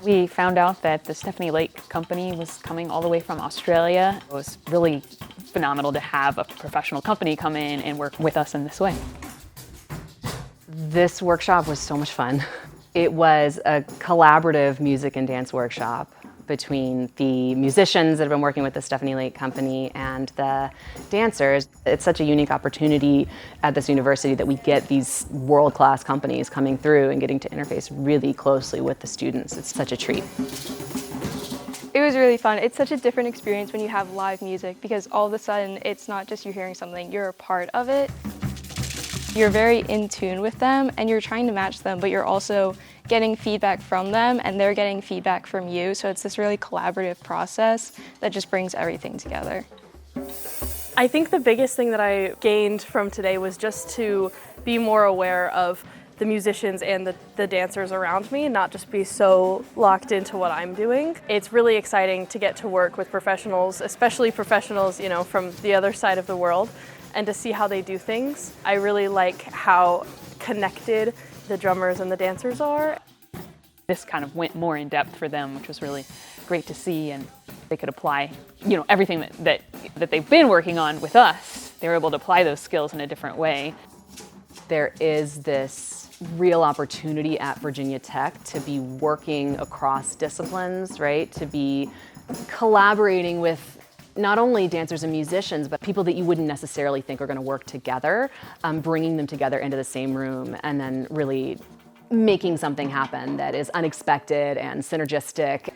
We found out that the Stephanie Lake company was coming all the way from Australia. It was really phenomenal to have a professional company come in and work with us in this way. This workshop was so much fun. It was a collaborative music and dance workshop between the musicians that have been working with the Stephanie Lake company and the dancers. It's such a unique opportunity at this university that we get these world-class companies coming through and getting to interface really closely with the students. It's such a treat. It was really fun. It's such a different experience when you have live music because all of a sudden it's not just you hearing something, you're a part of it. You're very in tune with them and you're trying to match them, but you're also getting feedback from them and they're getting feedback from you. So it's this really collaborative process that just brings everything together. I think the biggest thing that I gained from today was just to be more aware of the musicians and the dancers around me and not just be so locked into what I'm doing. It's really exciting to get to work with professionals, especially professionals, you know, from the other side of the world, and to see how they do things. I really like how connected the drummers and the dancers are. This kind of went more in depth for them, which was really great to see, and they could apply, you know, everything that they've been working on with us. They were able to apply those skills in a different way. There is this real opportunity at Virginia Tech to be working across disciplines, right? To be collaborating with not only dancers and musicians, but people that you wouldn't necessarily think are going to work together, bringing them together into the same room and then really making something happen that is unexpected and synergistic.